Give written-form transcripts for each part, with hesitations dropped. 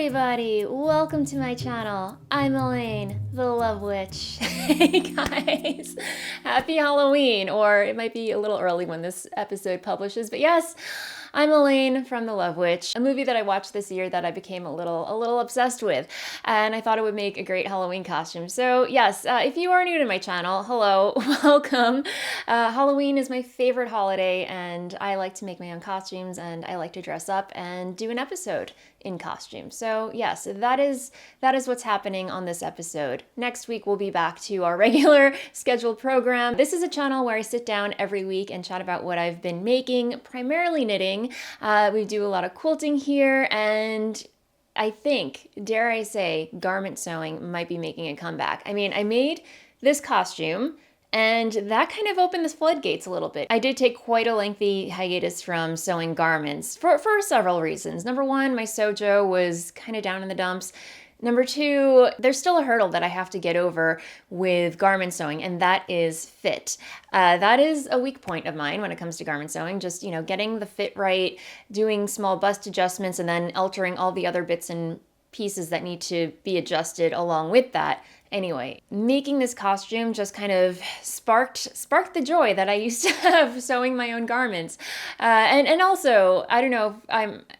everybody, welcome to my channel. I'm Elaine, the Love Witch. Hey guys, happy Halloween, or it might be a little early when this episode publishes, but yes, I'm Elaine from The Love Witch, a movie that I watched this year that I became a little obsessed with, and I thought it would make a great Halloween costume. So yes, if you are new to my channel, hello, welcome. Halloween is my favorite holiday, and I like to make my own costumes, and I like to dress up and do an episode in costume. So yes, that is what's happening on this episode. Next week we'll be back to our regular scheduled program. This is a channel where I sit down every week and chat about what I've been making, primarily knitting. We do a lot of quilting here, and I think, dare I say, garment sewing might be making a comeback. I mean, I made this costume, and that kind of opened the floodgates a little bit. I did take quite a lengthy hiatus from sewing garments for several reasons. Number one, my sojo was kind of down in the dumps. Number two, there's still a hurdle that I have to get over with garment sewing, and that is fit. That is a weak point of mine when it comes to garment sewing, just, getting the fit right, doing small bust adjustments, and then altering all the other bits and pieces that need to be adjusted along with that. Anyway, making this costume just kind of sparked the joy that I used to have sewing my own garments. And also, I don't know,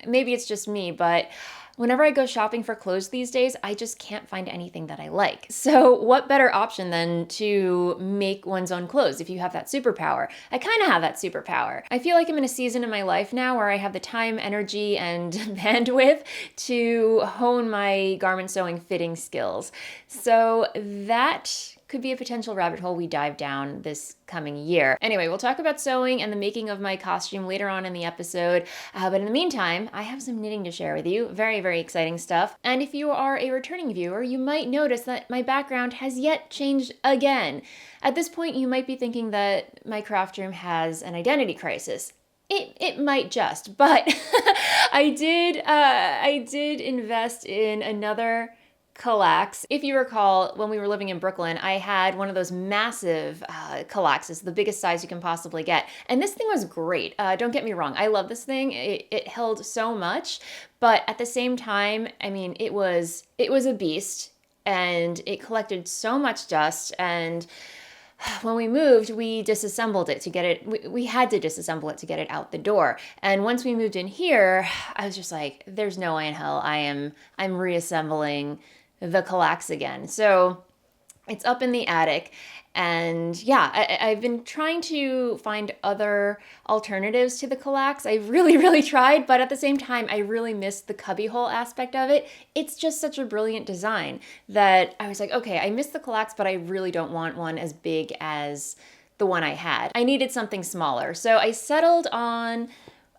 maybe it's just me, but whenever I go shopping for clothes these days, I just can't find anything that I like. So what better option than to make one's own clothes if you have that superpower? I kind of have that superpower. I feel like I'm in a season in my life now where I have the time, energy, and bandwidth to hone my garment sewing fitting skills. So that could be a potential rabbit hole we dive down this coming year. Anyway, we'll talk about sewing and the making of my costume later on in the episode. But in the meantime, I have some knitting to share with you. Very, very exciting stuff. And if you are a returning viewer, you might notice that my background has yet changed again. At this point, you might be thinking that my craft room has an identity crisis. It might just, but I did invest in another KALLAX. If you recall, when we were living in Brooklyn, I had one of those massive KALLAXes, the biggest size you can possibly get. And this thing was great. Don't get me wrong. I love this thing. It held so much, but at the same time, I mean, it was a beast, and it collected so much dust. And when we moved, we disassembled it to get it. We had to disassemble it to get it out the door. And once we moved in here, I was just like, there's no way in hell I'm reassembling the KALLAX again. So it's up in the attic. And yeah, I've been trying to find other alternatives to the KALLAX. I really tried, but at the same time, I really missed the cubbyhole aspect of it. It's just such a brilliant design that I was like, okay, I missed the KALLAX, but I really don't want one as big as the one I had. I needed something smaller. So I settled on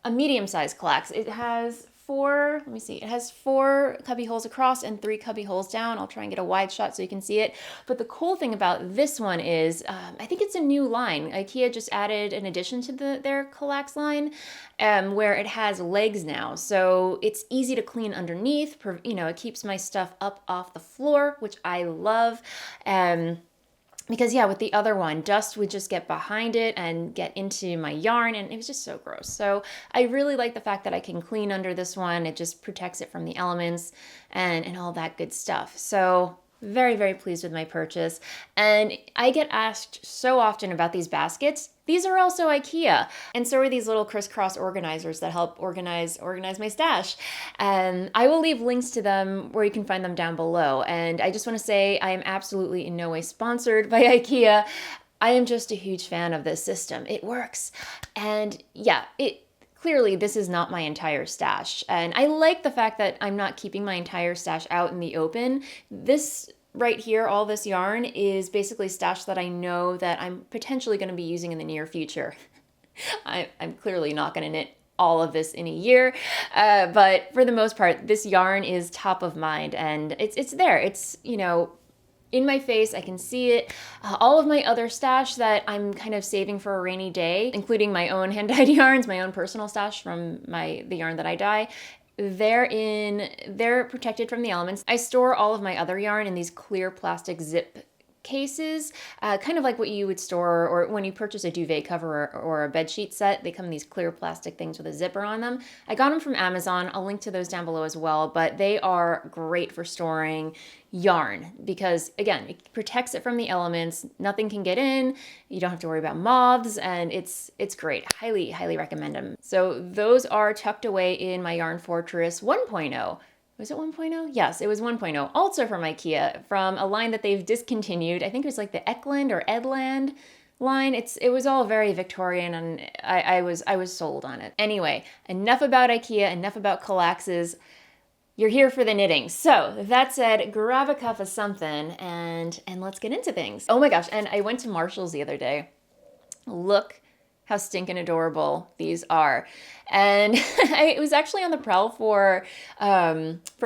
a medium-sized KALLAX. It has it has 4 cubby holes across and 3 cubby holes down. I'll try and get a wide shot so you can see it. But the cool thing about this one is, I think it's a new line. IKEA just added an addition to their KALLAX line, where it has legs now. So it's easy to clean underneath. It keeps my stuff up off the floor, which I love. Because yeah, with the other one, dust would just get behind it and get into my yarn, and it was just so gross. So I really like the fact that I can clean under this one. It just protects it from the elements and all that good stuff. So very pleased with my purchase. And I get asked so often about these baskets. These are also IKEA. And so are these little crisscross organizers that help organize my stash. And I will leave links to them where you can find them down below. And I just want to say I am absolutely in no way sponsored by IKEA. I am just a huge fan of this system. It works. And yeah, clearly this is not my entire stash. And I like the fact that I'm not keeping my entire stash out in the open. This right here, all this yarn is basically stash that I know that I'm potentially going to be using in the near future. I'm clearly not going to knit all of this in a year, but for the most part, this yarn is top of mind, and it's there. It's, in my face, I can see it. All of my other stash that I'm kind of saving for a rainy day, including my own hand-dyed yarns, my own personal stash from the yarn that I dye, they're protected from the elements. I store all of my other yarn in these clear plastic zip cases, kind of like what you would store or when you purchase a duvet cover or a bed sheet set. They come in these clear plastic things with a zipper on them. I got them from Amazon. I'll link to those down below as well, but they are great for storing yarn because, again, it protects it from the elements. Nothing can get in. You don't have to worry about moths, and it's great. Highly recommend them. So those are tucked away in my Yarn Fortress 1.0. Was it 1.0? Yes, it was 1.0. Also from IKEA, from a line that they've discontinued. I think it was like the Eckland or Edland line. It was all very Victorian, and I was sold on it. Anyway, enough about IKEA, enough about KALLAXes. You're here for the knitting. So that said, grab a cup of something and let's get into things. Oh my gosh, and I went to Marshall's the other day. Look how stinking adorable these are. And I was actually on the prowl for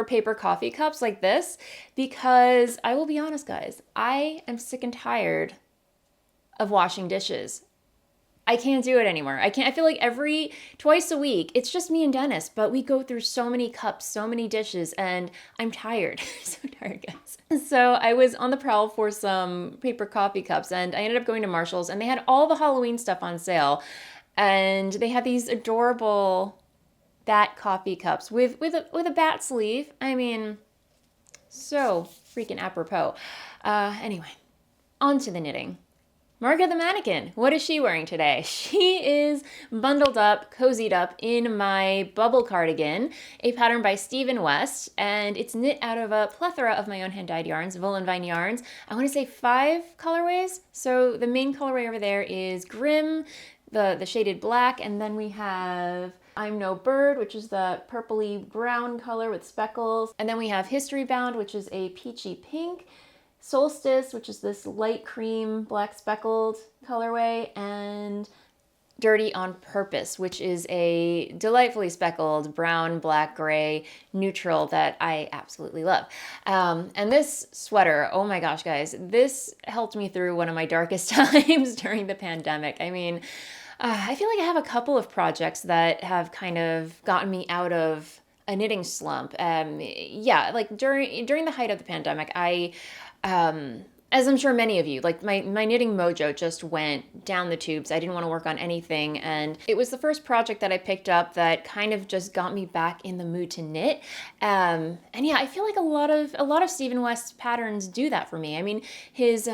paper coffee cups like this because I will be honest, guys, I am sick and tired of washing dishes. I can't do it anymore. I feel like twice a week, it's just me and Dennis, but we go through so many cups, so many dishes, and I'm tired. So tired, guys. So I was on the prowl for some paper coffee cups, and I ended up going to Marshall's, and they had all the Halloween stuff on sale. And they had these adorable bat coffee cups with a bat sleeve. I mean, so freaking apropos. Anyway, on to the knitting. Marga the mannequin, what is she wearing today? She is bundled up, cozied up in my bubble cardigan, a pattern by Stephen West, and it's knit out of a plethora of my own hand-dyed yarns, Voolenvine yarns. I want to say 5 colorways. So the main colorway over there is Grim, the shaded black, and then we have I'm No Bird, which is the purpley brown color with speckles, and then we have History Bound, which is a peachy pink, Solstice, which is this light cream, black speckled colorway, and Dirty on Purpose, which is a delightfully speckled brown, black, gray neutral that I absolutely love. And this sweater, oh my gosh, guys, this helped me through one of my darkest times during the pandemic. I mean, I feel like I have a couple of projects that have kind of gotten me out of a knitting slump. Yeah, like during the height of the pandemic, as I'm sure many of you, like my knitting mojo just went down the tubes. I didn't want to work on anything, and it was the first project that I picked up that kind of just got me back in the mood to knit. And yeah, I feel like a lot of Stephen West's patterns do that for me. I mean, his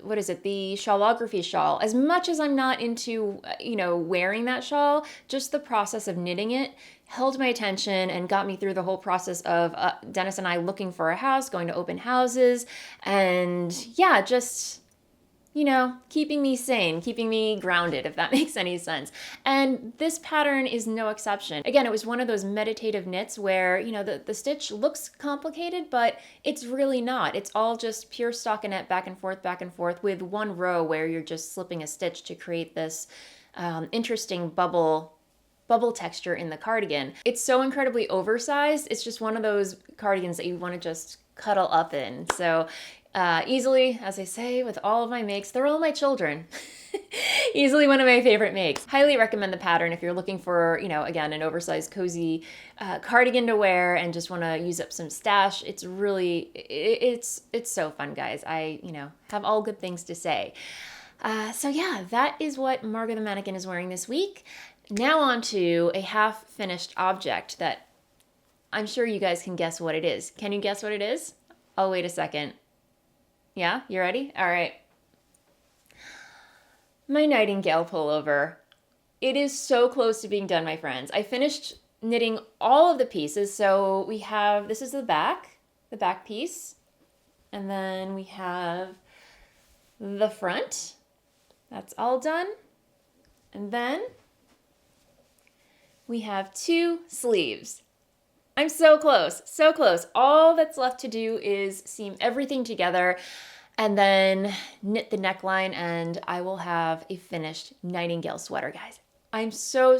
what is it, the shawlography shawl. As much as I'm not into wearing that shawl, just the process of knitting it held my attention and got me through the whole process of Dennis and I looking for a house, going to open houses, and yeah, just, keeping me sane, keeping me grounded, if that makes any sense. And this pattern is no exception. Again, it was one of those meditative knits where, the stitch looks complicated, but it's really not. It's all just pure stockinette back and forth with one row where you're just slipping a stitch to create this interesting bubble texture in the cardigan. It's so incredibly oversized. It's just one of those cardigans that you want to just cuddle up in. So easily, as I say, with all of my makes, they're all my children. Easily one of my favorite makes. Highly recommend the pattern if you're looking for, again, an oversized, cozy cardigan to wear and just want to use up some stash. It's really, it's so fun, guys. I, have all good things to say. So yeah, that is what Marga the mannequin is wearing this week. Now on to a half-finished object that I'm sure you guys can guess what it is. Can you guess what it is? Oh, wait a second. Yeah, you ready? All right. My Nightingale pullover. It is so close to being done, my friends. I finished knitting all of the pieces. So we have, this is the back piece. And then we have the front. That's all done. And then we have 2 sleeves. I'm so close, so close. All that's left to do is seam everything together and then knit the neckline, and I will have a finished Nightingale sweater, guys. I'm so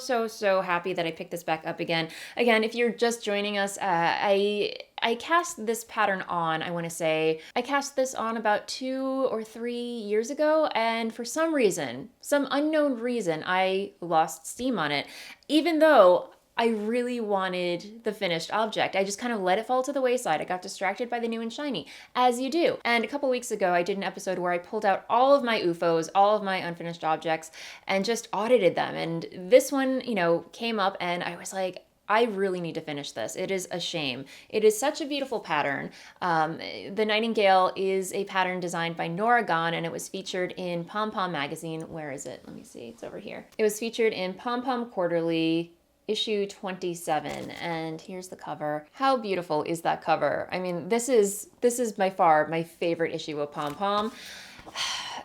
happy that I picked this back up again. Again, if you're just joining us, I cast this pattern on, I want to say, I cast this on about 2 or 3 years ago, and for some reason, some unknown reason, I lost steam on it. Even though I really wanted the finished object. I just kind of let it fall to the wayside. I got distracted by the new and shiny, as you do. And a couple weeks ago, I did an episode where I pulled out all of my UFOs, all of my unfinished objects, and just audited them. And this one, came up and I was like, I really need to finish this. It is a shame. It is such a beautiful pattern. The Nightingale is a pattern designed by Norah Gaughan, and it was featured in Pom Pom magazine. Where is it? Let me see. It's over here. It was featured in Pom Pom Quarterly, issue 27, and here's the cover. How beautiful is that cover? I mean, this is by far my favorite issue of Pom Pom.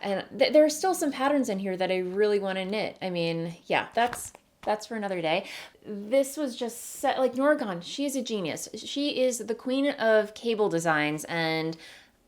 And there are still some patterns in here that I really want to knit. I mean, yeah, that's for another day. This was just set, like Norah Gaughan, she is a genius. She is the queen of cable designs, and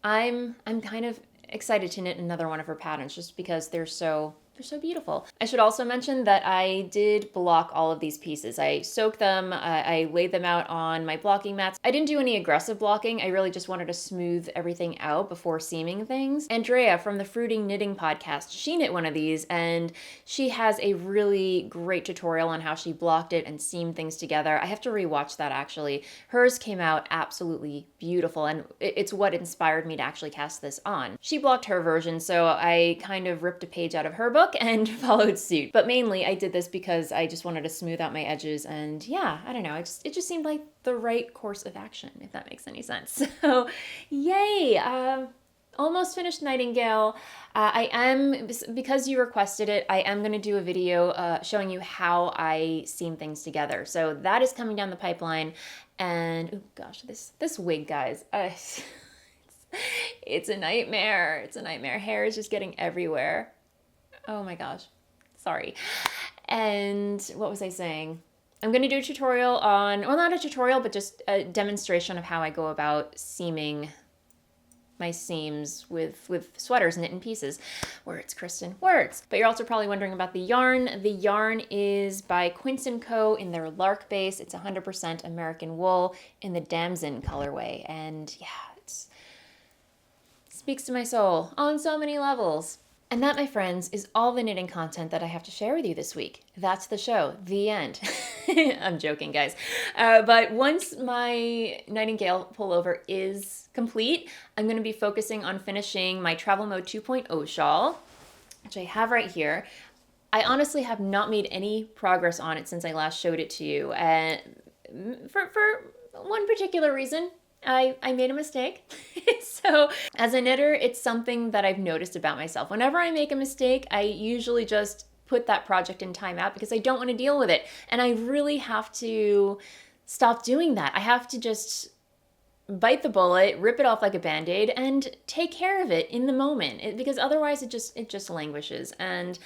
I'm kind of excited to knit another one of her patterns just because they're so beautiful. I should also mention that I did block all of these pieces. I soaked them, I laid them out on my blocking mats. I didn't do any aggressive blocking. I really just wanted to smooth everything out before seaming things. Andrea from the Fruiting Knitting podcast, she knit one of these, and she has a really great tutorial on how she blocked it and seamed things together. I have to rewatch that actually. Hers came out absolutely beautiful, and it's what inspired me to actually cast this on. She blocked her version, so I kind of ripped a page out of her book and followed suit. But mainly I did this because I just wanted to smooth out my edges, and yeah, I don't know, it just seemed like the right course of action, if that makes any sense. So yay! Almost finished Nightingale. I am, because you requested it, I am going to do a video showing you how I seam things together. So that is coming down the pipeline. And oh gosh, this wig, guys, it's a nightmare. It's a nightmare. Hair is just getting everywhere. Oh my gosh, sorry. And what was I saying? I'm going to do a tutorial on, well, not a tutorial, but just a demonstration of how I go about seaming my seams with sweaters knit in pieces. Words, Kristen, words. But you're also probably wondering about the yarn. The yarn is by Quince & Co. in their Lark base. It's 100% American wool in the Damson colorway. And yeah, it speaks to my soul on so many levels. And that, my friends, is all the knitting content that I have to share with you this week. That's the show. The end. I'm joking, guys. But once my Nightingale pullover is complete, I'm going to be focusing on finishing my Travel Mode 2.0 shawl, which I have right here. I honestly have not made any progress on it since I last showed it to you. And for one particular reason, I made a mistake. So as a knitter, it's something that I've noticed about myself. Whenever I make a mistake, I usually just put that project in timeout because I don't want to deal with it. And I really have to stop doing that. I have to just bite the bullet, rip it off like a Band-Aid, and take care of it in the moment. Because otherwise it just languishes. And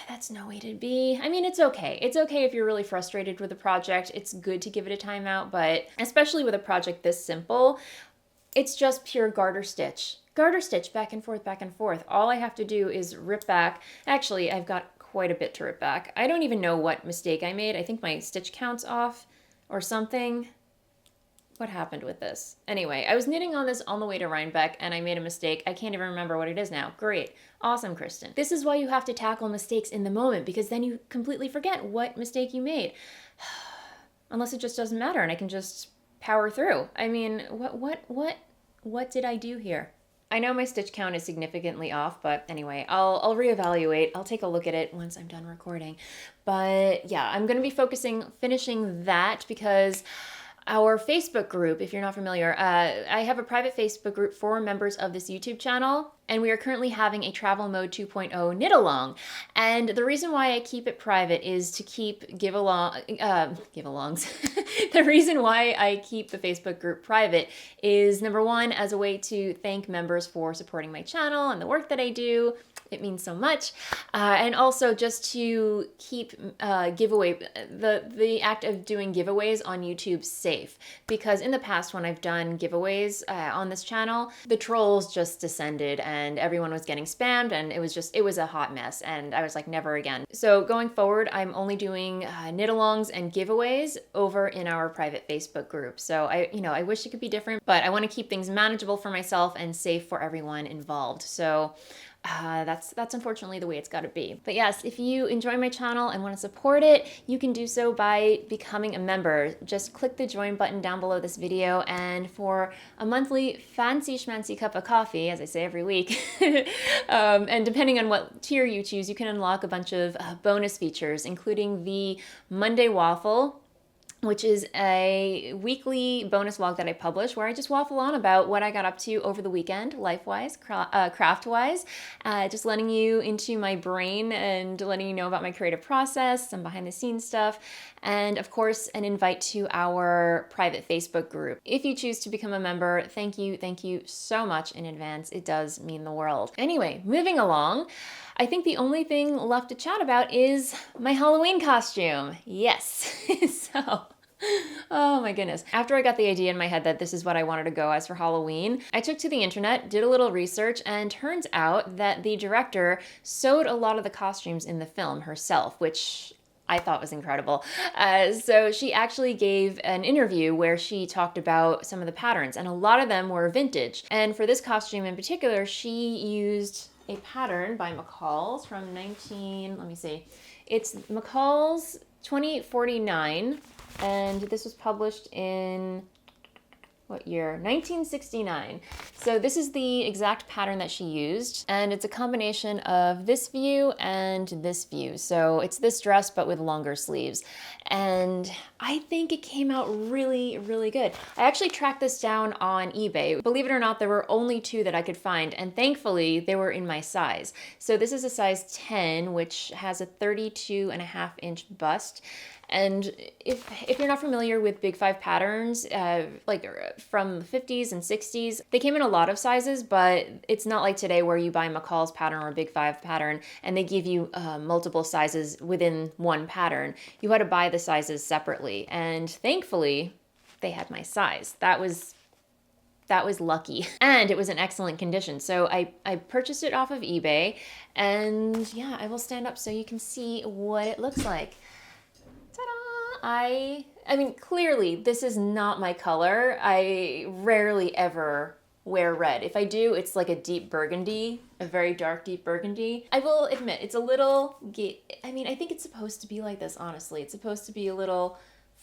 that's no way to be. I mean, it's okay. It's okay if you're really frustrated with a project. It's good to give it a timeout, but especially with a project this simple, it's just pure garter stitch. Garter stitch, back and forth, back and forth. All I have to do is rip back. Actually, I've got quite a bit to rip back. I don't even know what mistake I made. I think my stitch count's off or something. What happened with this? Anyway, I was knitting on this on the way to Rhinebeck and I made a mistake. I can't even remember what it is now. Great. Awesome, Kristen. This is why you have to tackle mistakes in the moment, because then you completely forget what mistake you made. Unless it just doesn't matter and I can just power through. I mean, what did I do here? I know my stitch count is significantly off, but anyway, I'll reevaluate. I'll take a look at it once I'm done recording. But yeah, I'm going to be finishing that because our Facebook group, if you're not familiar, I have a private Facebook group for members of this YouTube channel, and we are currently having a Travel Mode 2.0 knit along. And the reason why I keep it private is to keep give-alongs. The reason why I keep the Facebook group private is, number one, as a way to thank members for supporting my channel and the work that I do. It means so much. And also just to keep the act of doing giveaways on YouTube safe. Because in the past when I've done giveaways on this channel, the trolls just descended and everyone was getting spammed and it was a hot mess. And I was like, never again. So going forward, I'm only doing knit-alongs and giveaways over in our private Facebook group. So I wish it could be different, but I want to keep things manageable for myself and safe for everyone involved. So That's unfortunately the way it's got to be. But yes, if you enjoy my channel and want to support it, you can do so by becoming a member. Just click the join button down below this video, and for a monthly fancy schmancy cup of coffee, as I say every week, and depending on what tier you choose, you can unlock a bunch of bonus features, including the Monday Waffle, which is a weekly bonus vlog that I publish where I just waffle on about what I got up to over the weekend, life-wise, craft-wise, just letting you into my brain and letting you know about my creative process, some behind-the-scenes stuff, and of course, an invite to our private Facebook group. If you choose to become a member, thank you so much in advance. It does mean the world. Anyway, moving along, I think the only thing left to chat about is my Halloween costume. Yes. So, oh my goodness. After I got the idea in my head that this is what I wanted to go as for Halloween, I took to the internet, did a little research, and turns out that the director sewed a lot of the costumes in the film herself, which I thought was incredible. So she actually gave an interview where she talked about some of the patterns, and a lot of them were vintage. And for this costume in particular, she used a pattern by McCall's from it's McCall's 2049, and this was published in what year? 1969. So this is the exact pattern that she used, and it's a combination of this view and this view. So it's this dress, but with longer sleeves. And I think it came out really, really good. I actually tracked this down on eBay. Believe it or not, there were only 2 that I could find, and thankfully they were in my size. So this is a size 10, which has a 32.5-inch bust. And if you're not familiar with Big Five patterns, like from the 50s and 60s, they came in a lot of sizes, but it's not like today where you buy McCall's pattern or Big Five pattern and they give you multiple sizes within one pattern. You had to buy the sizes separately, and thankfully they had my size. That was lucky, and it was in excellent condition. So I purchased it off of eBay, and yeah, I will stand up so you can see what it looks like. I mean, clearly this is not my color. I rarely ever wear red. If I do, it's like a deep burgundy, a very dark deep burgundy. I will admit it's a little, I mean, I think it's supposed to be like this, honestly. It's supposed to be a little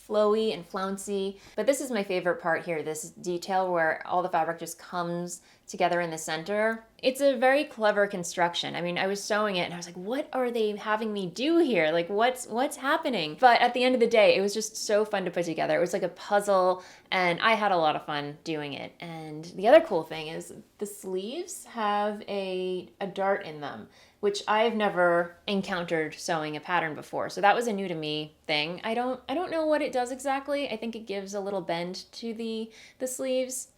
flowy and flouncy, but this is my favorite part here, this detail where all the fabric just comes together in the center. It's a very clever construction. I mean, I was sewing it and I was like, what are they having me do here? Like, what's happening? But at the end of the day, it was just so fun to put together. It was like a puzzle, and I had a lot of fun doing it. And the other cool thing is the sleeves have a dart in them, which I've never encountered sewing a pattern before. So that was a new to me thing. I don't know what it does exactly. I think it gives a little bend to the sleeves,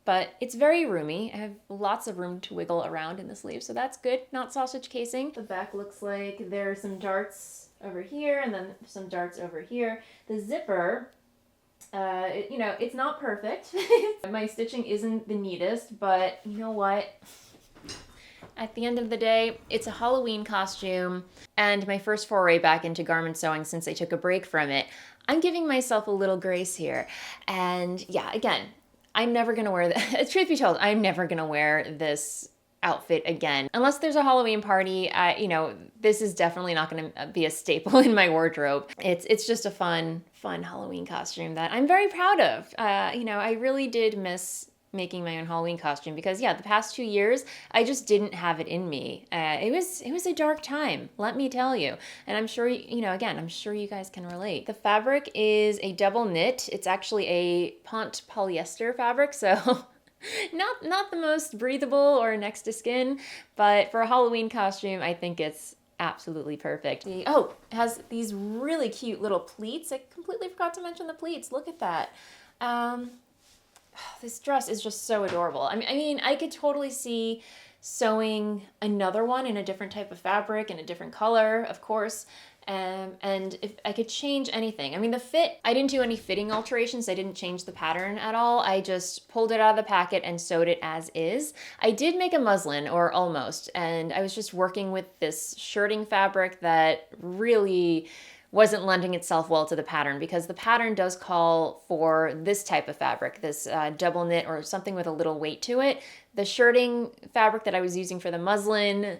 but it's very roomy. I have lots of room to wiggle around in the sleeves, so that's good. Not sausage casing. The back looks like there are some darts over here and then some darts over here. The zipper, you know, it's not perfect. My stitching isn't the neatest, but you know what? At the end of the day, it's a Halloween costume and my first foray back into garment sewing since I took a break from it. I'm giving myself a little grace here. And yeah, again, I'm never gonna wear that. Truth be told, I'm never gonna wear this outfit again. Unless there's a Halloween party, you know, this is definitely not gonna be a staple in my wardrobe. It's just a fun Halloween costume that I'm very proud of. You know, I really did miss making my own Halloween costume because yeah, the past 2 years, I just didn't have it in me. It was a dark time, let me tell you. And I'm sure, you know, again, I'm sure you guys can relate. The fabric is a double knit. It's actually a Pont polyester fabric, so not the most breathable or next to skin, but for a Halloween costume, I think it's absolutely perfect. It has these really cute little pleats. I completely forgot to mention the pleats. Look at that. This dress is just so adorable. I mean, I could totally see sewing another one in a different type of fabric and a different color, of course. And if I could change anything. I mean, the fit, I didn't do any fitting alterations. I didn't change the pattern at all. I just pulled it out of the packet and sewed it as is. I did make a muslin, or almost, and I was just working with this shirting fabric that really wasn't lending itself well to the pattern, because the pattern does call for this type of fabric, this double knit or something with a little weight to it. The shirting fabric that I was using for the muslin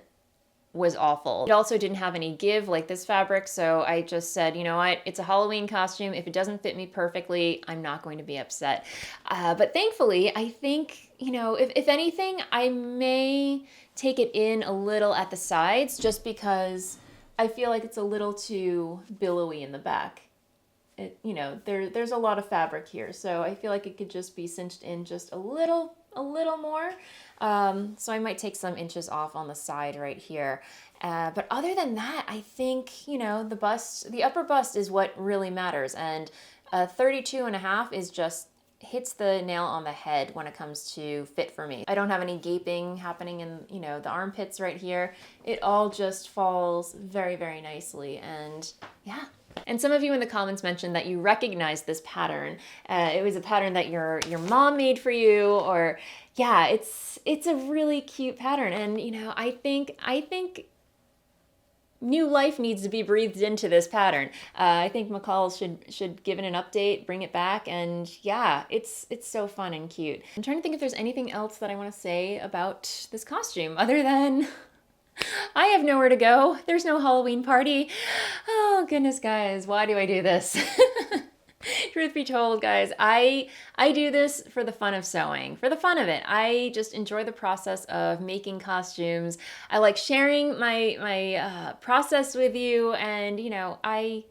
was awful. It also didn't have any give like this fabric, so I just said, you know what, it's a Halloween costume. If it doesn't fit me perfectly, I'm not going to be upset. But thankfully, I think, you know, if anything, I may take it in a little at the sides, just because I feel like it's a little too billowy in the back. You know, there's a lot of fabric here, so I feel like it could just be cinched in just a little more. So I might take some inches off on the side right here. But other than that, I think, you know, the upper bust is what really matters. And 32.5 is just hits the nail on the head when it comes to fit for me. I don't have any gaping happening in, you know, the armpits right here. It all just falls very, very nicely. And yeah. And some of you in the comments mentioned that you recognize this pattern. It was a pattern that your mom made for you, or yeah, it's a really cute pattern. And you know, I think new life needs to be breathed into this pattern. I think McCall should give it an update, bring it back, and yeah, it's so fun and cute. I'm trying to think if there's anything else that I want to say about this costume other than I have nowhere to go. There's no Halloween party. Oh goodness, guys, why do I do this? Truth be told, guys, I do this for the fun of sewing, for the fun of it. I just enjoy the process of making costumes. I like sharing my process with you, and you know, I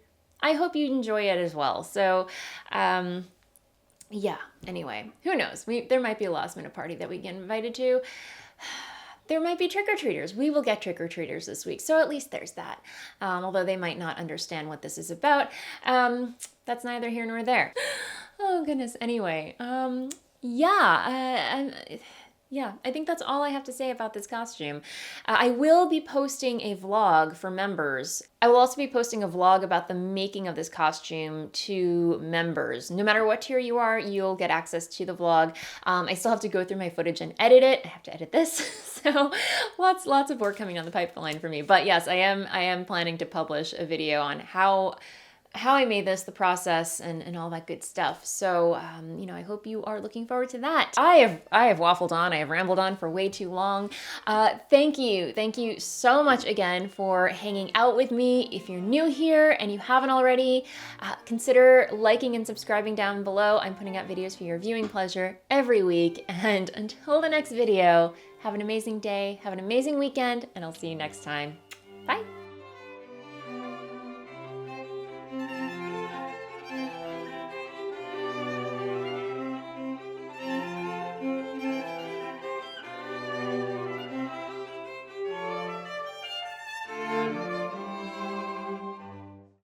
hope you enjoy it as well. So, yeah. Anyway, who knows? There might be a last minute party that we get invited to. There might be trick-or-treaters. We will get trick-or-treaters this week, so at least there's that. Although they might not understand what this is about. That's neither here nor there. Oh, goodness. Anyway, yeah, I think that's all I have to say about this costume. I will be posting a vlog for members. I will also be posting a vlog about the making of this costume to members. No matter what tier you are, you'll get access to the vlog. I still have to go through my footage and edit it. I have to edit this. So lots of work coming on the pipeline for me. But yes, I am planning to publish a video on how I made this, the process, and all that good stuff. So, you know, I hope you are looking forward to that. I have waffled on, I have rambled on for way too long. Thank you so much again for hanging out with me. If you're new here and you haven't already, consider liking and subscribing down below. I'm putting out videos for your viewing pleasure every week. And until the next video, have an amazing day, have an amazing weekend, and I'll see you next time. Bye.